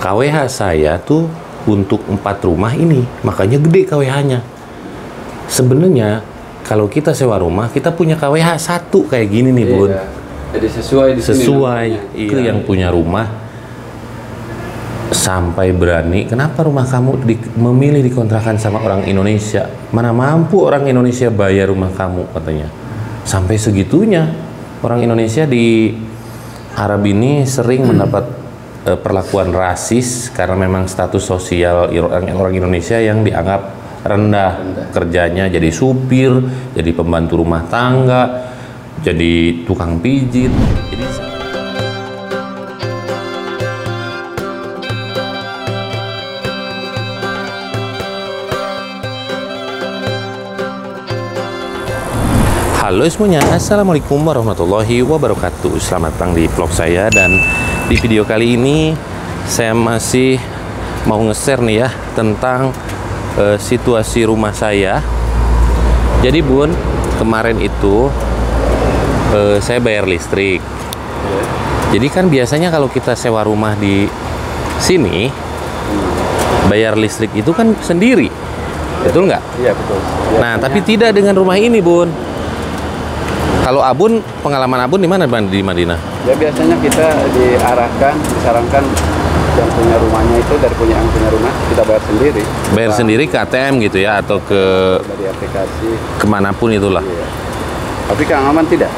KWH saya tuh untuk 4 rumah ini, makanya gede KWH-nya. Sebenarnya kalau kita sewa rumah, kita punya KWH 1 kayak gini nih, Bun. Jadi sesuai di sini. Sesuai. Itu yang punya rumah sampai berani, kenapa rumah kamu memilih dikontrakan sama orang Indonesia? Mana mampu orang Indonesia bayar rumah kamu, katanya. Sampai segitunya. Orang Indonesia di Arab ini sering mendapat perlakuan rasis karena memang status sosial orang Indonesia yang dianggap rendah. Kerjanya jadi supir, jadi pembantu rumah tangga, jadi tukang pijit. Jadi halo semuanya, assalamualaikum warahmatullahi wabarakatuh. Selamat datang di vlog saya, dan di video kali ini saya masih mau nge-share nih ya tentang situasi rumah saya. Jadi Bun, kemarin itu saya bayar listrik. Jadi kan biasanya kalau kita sewa rumah di sini bayar listrik itu kan sendiri, betul nggak? Iya betul. Nah tapi tidak dengan rumah ini, Bun. Kalau Abun, pengalaman Abun di mana di Madinah? Ya biasanya kita disarankan yang punya rumahnya itu yang punya rumah kita bayar sendiri. Bayar sendiri ke ATM gitu ya, atau ke dari aplikasi kemanapun itulah. Iya. Tapi Kang Aman tidak.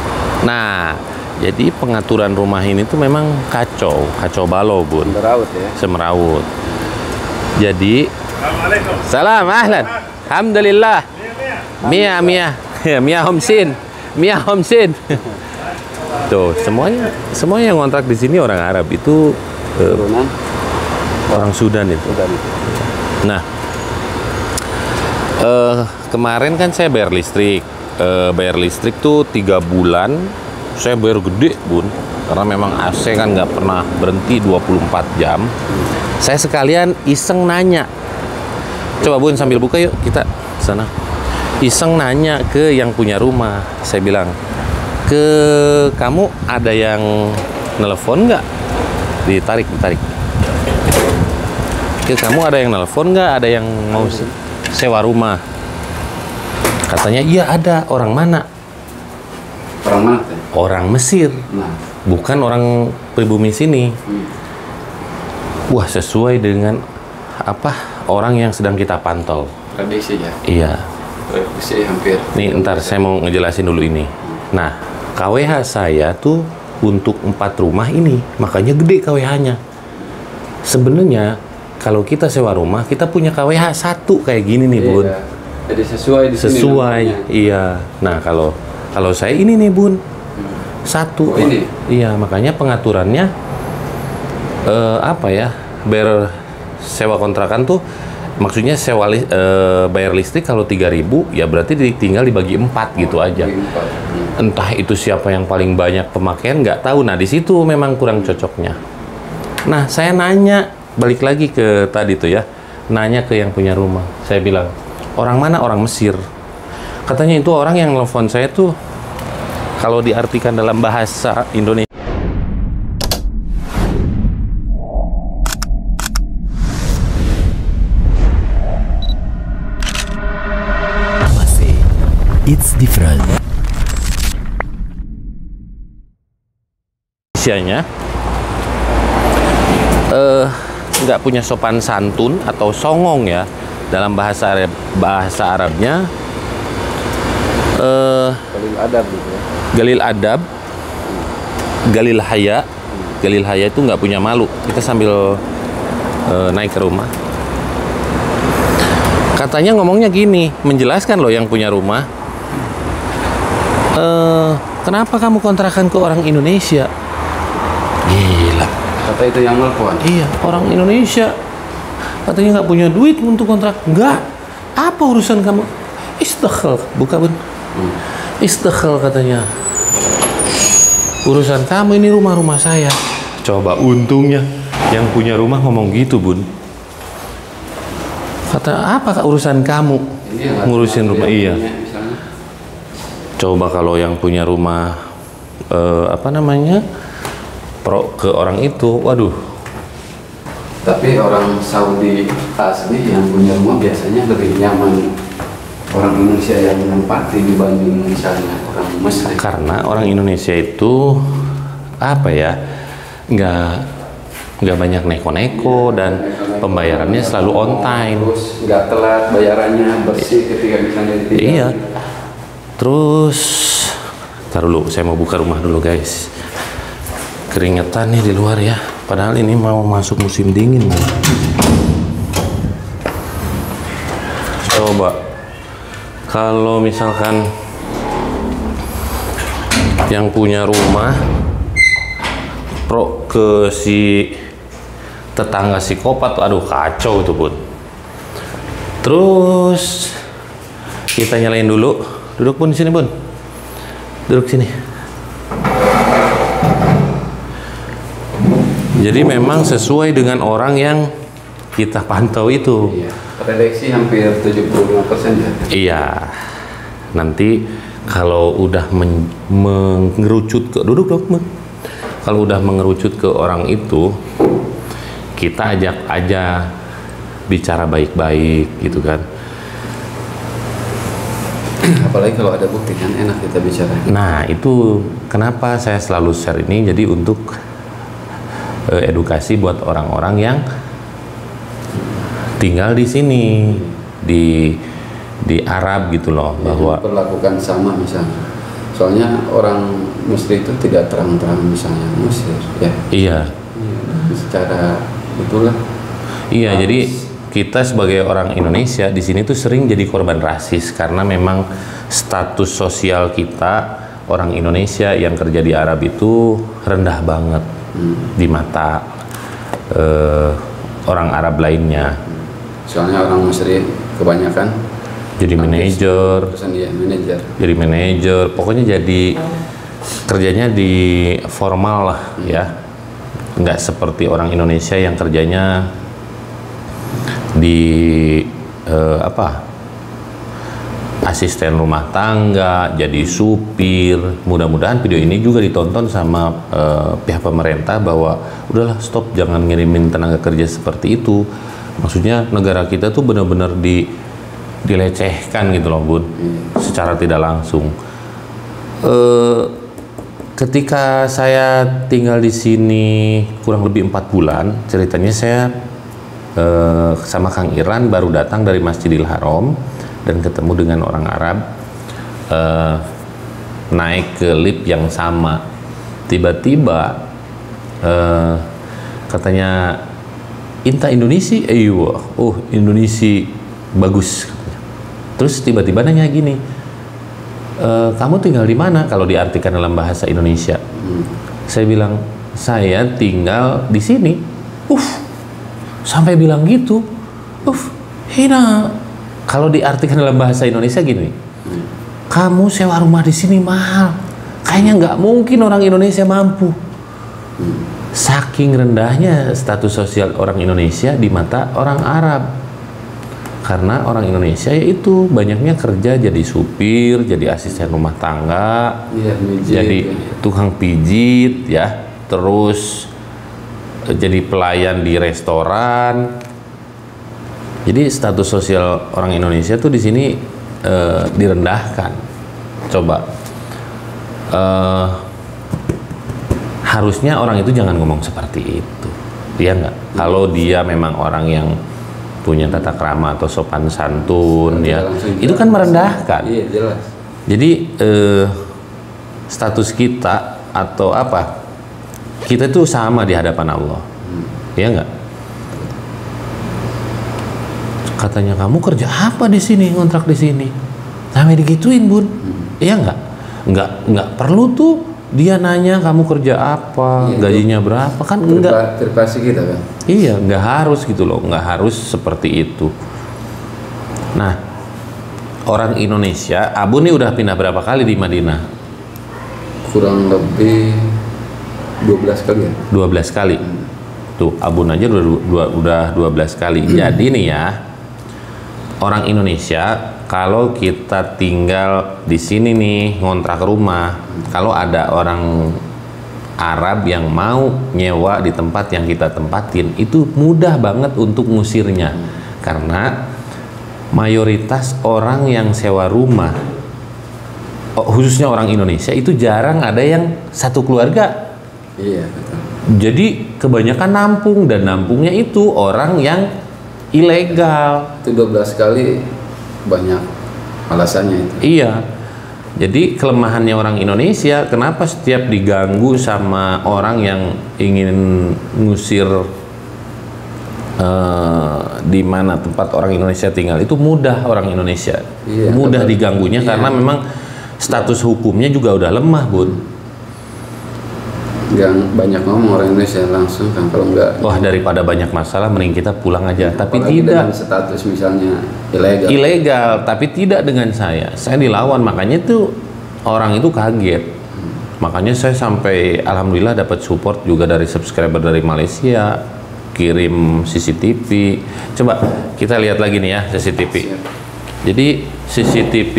Nah, jadi pengaturan rumah ini tuh memang kacau balau, Bun. Semeraut ya. Semeraut. Jadi, salam, ahlan. Alhamdulillah. Mia Homsin. Tuh, semuanya yang ngontrak di sini orang Arab itu orang Sudan itu. Nah, kemarin kan saya bayar listrik. Bayar listrik tuh 3 bulan. Saya bayar gede, Bun. Karena memang AC kan nggak pernah berhenti 24 jam. Saya sekalian iseng nanya. Coba Bun sambil buka yuk kita sana. Iseng nanya ke yang punya rumah. Saya bilang, ke kamu ada yang nelpon nggak? Ditarik. Ke kamu ada yang nelpon nggak? Ada yang mau sewa rumah? Katanya iya ada. Orang mana? Orang mana? Orang Mesir. Nah. Bukan orang pribumi sini. Wah, sesuai dengan apa orang yang sedang kita pantau. Tradisi ya? Iya. Tradisi hampir. Nih, ntar saya mau ngejelasin dulu ini. Nah, KWH saya tuh untuk 4 rumah ini, makanya gede KWH-nya. Sebenarnya kalau kita sewa rumah, kita punya KWH 1 kayak gini nih, Bun. Iya. Jadi sesuai di sini. Sesuai, iya. Nah, kalau saya ini nih, Bun, 1. Oh, ini? Iya, makanya pengaturannya apa ya? Bayar sewa kontrakan tuh maksudnya bayar listrik kalau 3.000 ya berarti tinggal dibagi 4 gitu aja. Entah itu siapa yang paling banyak pemakaian nggak tahu. Nah di situ memang kurang cocoknya. Nah saya nanya balik lagi ke tadi tuh ya, nanya ke yang punya rumah. Saya bilang, orang mana? Orang Mesir. Katanya itu orang yang nelfon saya tuh kalau diartikan dalam bahasa Indonesia. It's different. Indonesia-nya nggak punya sopan santun atau songong ya dalam bahasa Arabnya. Galil adab gitu ya. Galil adab, galil haya. Galil haya itu nggak punya malu. Kita sambil naik ke rumah. Katanya ngomongnya gini, menjelaskan loh yang punya rumah. Kenapa kamu kontrakan ke orang Indonesia? Gila. Kata itu yang nelfon. Iya, orang Indonesia. Katanya nggak punya duit untuk kontrak. Nggak. Apa urusan kamu? Istighfar, buka Bun. Istighfar katanya. Urusan kamu, ini rumah saya. Coba untungnya yang punya rumah ngomong gitu, Bun. Kata apa urusan kamu ngurusin rumah? Iya. Coba kalau yang punya rumah ke orang itu, waduh, Tapi orang Saudi asli yang punya rumah biasanya lebih nyaman orang Indonesia yang menempati dibanding misalnya orang Mesir. Karena orang Indonesia itu apa ya, nggak banyak neko-neko dan pembayarannya selalu on time. Terus nggak telat bayarannya, bersih ketika misalnya ditinggal. Iya. Terus, taruh dulu, saya mau buka rumah dulu guys. Keringetan nih di luar ya. Padahal ini mau masuk musim dingin. Coba, kalau misalkan yang punya rumah pro ke si tetangga psikopat, aduh kacau itu Bun. Terus kita nyalain dulu. Duduk Bun di sini Bun. Duduk sini. Jadi memang sesuai dengan orang yang kita pantau itu. Iya. Prediksi hampir 75% ya. Iya. Nanti kalau udah mengerucut ke duduk dong Bun. Kalau udah mengerucut ke orang itu, kita ajak aja bicara baik-baik gitu kan. Apalagi kalau ada bukti kan enak kita bicara. Nah itu kenapa saya selalu share ini, jadi untuk edukasi buat orang-orang yang tinggal di sini, di Arab gitu loh, Ya, bahwa perlakukan sama misalnya. Soalnya orang Muslim itu tidak terang-terang misalnya Mesir ya. iya Secara itulah. iya jadi kita sebagai orang Indonesia di sini tuh sering jadi korban rasis karena memang status sosial kita orang Indonesia yang kerja di Arab itu rendah banget di mata orang Arab lainnya. Soalnya orang Mesir kebanyakan Jadi manajer, ya, manajer. jadi manajer, pokoknya jadi kerjanya di formal lah ya, nggak seperti orang Indonesia yang kerjanya di asisten rumah tangga, jadi supir. Mudah-mudahan video ini juga ditonton sama pihak pemerintah bahwa udahlah stop, jangan ngirimin tenaga kerja seperti itu. Maksudnya negara kita tuh benar-benar dilecehkan gitu loh Bun, secara tidak langsung. Ketika saya tinggal di sini kurang lebih 4 bulan, ceritanya saya sama Kang Iran baru datang dari Masjidil Haram dan ketemu dengan orang Arab, naik ke lift yang sama. Tiba-tiba katanya, "Inta Indonesia?" "Iya." "Oh, Indonesia bagus." Terus tiba-tiba nanya gini, "Kamu tinggal di mana?" Kalau diartikan dalam bahasa Indonesia. Saya bilang, "Saya tinggal di sini." Sampai bilang gitu. Hina. Kalau diartikan dalam bahasa Indonesia gini, "Kamu sewa rumah di sini mahal. Kayaknya nggak mungkin orang Indonesia mampu." Saking rendahnya status sosial orang Indonesia di mata orang Arab. Karena orang Indonesia yaitu banyaknya kerja jadi supir, jadi asisten rumah tangga, Iya, pijit, jadi ya. tukang pijit ya, terus jadi pelayan di restoran. Jadi status sosial orang Indonesia tuh di sini direndahkan. Coba harusnya orang itu jangan ngomong seperti itu, ya nggak? Kalau dia memang orang yang punya tata krama atau sopan santun ya, itu kan merendahkan. Iya, jelas. Jadi status kita atau apa, kita itu sama di hadapan Allah, ya nggak? Katanya, "Kamu kerja apa di sini, ngontrak di sini?" Sampai digituin Bun, ya nggak? Nggak perlu tuh dia nanya kamu kerja apa, Iya, gajinya berapa, kan enggak. Privasi kita kan. Iya, nggak harus gitu loh, nggak harus seperti itu. Nah, orang Indonesia, Abu nih udah pindah berapa kali di Madinah? Kurang lebih 12 kali ya. 12 kali. Tuh, Abun aja udah 12 kali. Jadi nih ya, orang Indonesia kalau kita tinggal di sini nih ngontrak rumah, kalau ada orang Arab yang mau nyewa di tempat yang kita tempatin itu mudah banget untuk ngusirnya, karena mayoritas orang yang sewa rumah, khususnya orang Indonesia, itu jarang ada yang satu keluarga. Iya, betul. Jadi kebanyakan nampung, dan nampungnya itu orang yang ilegal. Itu 12 kali banyak alasannya itu. Iya. Jadi kelemahannya orang Indonesia, kenapa setiap diganggu sama orang yang ingin ngusir di mana tempat orang Indonesia tinggal, itu mudah orang Indonesia. Iya, mudah diganggunya, iya. karena memang status hukumnya juga udah lemah, Bun. Nggak banyak ngomong orang Indonesia langsung kan, kalau nggak. Wah, daripada banyak masalah mending kita pulang aja. Tapi apalagi tidak. dengan status misalnya ilegal. Ilegal, tapi tidak dengan saya. Saya dilawan, makanya itu orang itu kaget. Makanya saya sampai alhamdulillah dapat support juga dari subscriber dari Malaysia, kirim CCTV. Coba kita lihat lagi nih ya CCTV. Jadi CCTV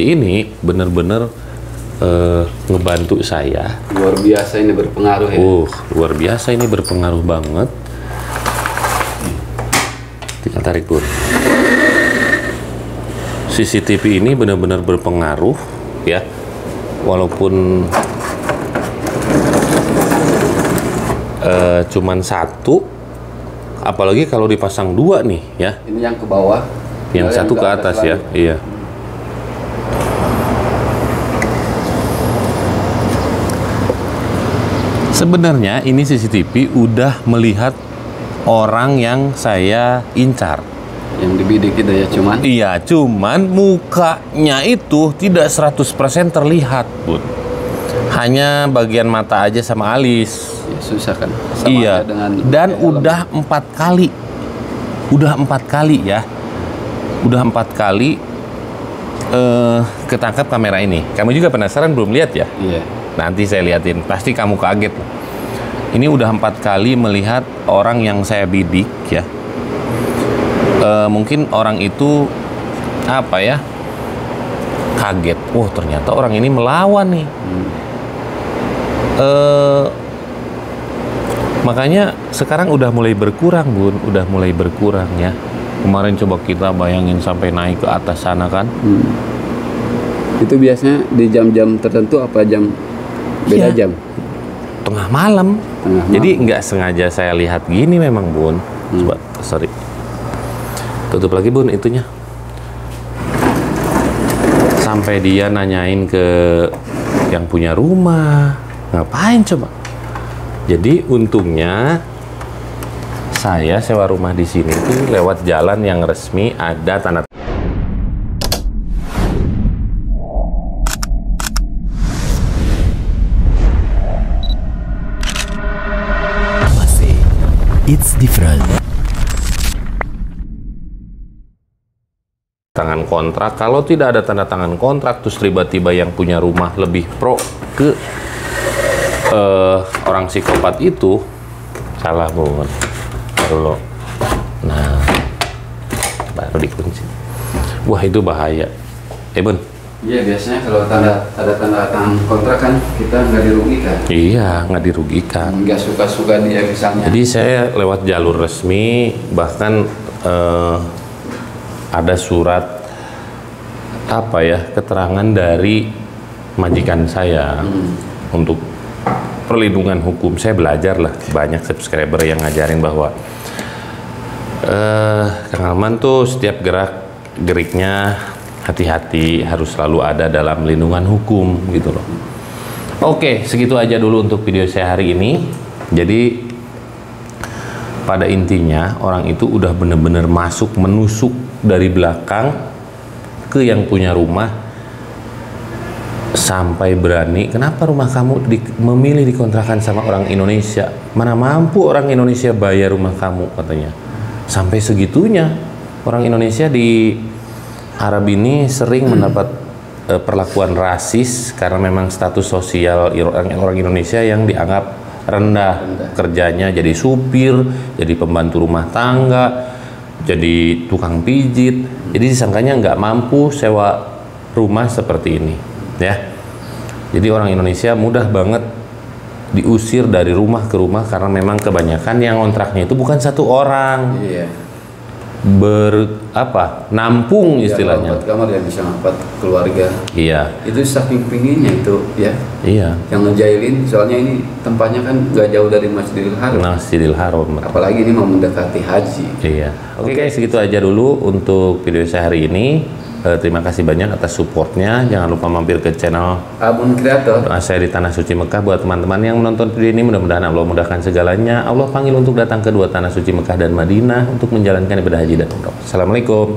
ini benar-benar ngebantu saya. Luar biasa ini berpengaruh ya. Luar biasa ini berpengaruh banget. Kita tarik dulu. CCTV ini benar-benar berpengaruh ya. Walaupun cuman satu, apalagi kalau dipasang dua nih ya. Ini yang ke bawah. Yang satu ke atas ya. Iya. Sebenarnya ini CCTV udah melihat orang yang saya incar. Yang dibidik itu ya, cuman? Iya, cuman mukanya itu tidak 100% terlihat, Bud. Hanya bagian mata aja sama alis. Ya, susah kan? Sama Iya, dan udah 4 kali. Udah 4 kali ya. Udah 4 kali ketangkap kamera ini. Kamu juga penasaran belum lihat ya? Iya. Nanti saya liatin, pasti kamu kaget. Ini udah 4 kali melihat orang yang saya bidik ya. Mungkin orang itu apa ya, kaget. Ternyata orang ini melawan nih. Makanya sekarang udah mulai berkurang, Bun. Udah mulai berkurang ya. Kemarin coba kita bayangin sampai naik ke atas sana kan. Itu biasanya di jam-jam tertentu apa jam? Beda Iya. jam? Tengah malam. Tengah malam. Jadi nggak sengaja saya lihat gini memang, Bun. Coba, sorry. Tutup lagi, Bun, itunya. Sampai dia nanyain ke yang punya rumah. Ngapain coba? Jadi untungnya saya sewa rumah di sini tuh lewat jalan yang resmi, ada tanda. It's different. Tangan kontrak. Kalau tidak ada tanda tangan kontrak, terus tiba-tiba yang punya rumah lebih pro ke orang psikopat itu, salah, Bun. Baru lo. Nah, baru dikunci. Wah, itu bahaya. Bun. Iya, biasanya kalau ada tanda tangan kontrak kan kita nggak dirugikan. Iya, nggak dirugikan. Nggak suka-suka dia misalnya. Jadi saya lewat jalur resmi, bahkan ada surat apa ya, keterangan dari majikan saya untuk perlindungan hukum. Saya belajar lah, banyak subscriber yang ngajarin bahwa Kang Alman tuh setiap gerak-geriknya hati-hati, harus selalu ada dalam lindungan hukum gitu loh. Oke, segitu aja dulu untuk video saya hari ini. Jadi pada intinya orang itu udah bener-bener menusuk dari belakang ke yang punya rumah sampai berani, kenapa rumah kamu memilih dikontrakan sama orang Indonesia? Mana mampu orang Indonesia bayar rumah kamu, katanya. Sampai segitunya orang Indonesia di Arab ini sering mendapat perlakuan rasis karena memang status sosial orang Indonesia yang dianggap rendah. Kerjanya jadi supir, jadi pembantu rumah tangga, jadi tukang pijit. Jadi disangkanya nggak mampu sewa rumah seperti ini, ya. Jadi orang Indonesia mudah banget diusir dari rumah ke rumah karena memang kebanyakan yang kontraknya itu bukan satu orang. Iya. Nampung istilahnya. 4 kamar yang bisa 4 keluarga. Iya. Itu saking pinginnya itu ya. Iya. Yang ngejailin, soalnya ini tempatnya kan nggak jauh dari Masjidil Haram. Masjidil Haram. Apalagi ini mau mendekati haji. Iya. Oke guys, segitu aja dulu untuk video saya hari ini. Terima kasih banyak atas supportnya. Jangan lupa mampir ke channel Abun Kreator. Doa saya di Tanah Suci Mekah. Buat teman-teman yang menonton video ini, mudah-mudahan Allah mudahkan segalanya. Allah panggil untuk datang ke 2 Tanah Suci Mekah dan Madinah untuk menjalankan ibadah haji dan umrah. Assalamualaikum.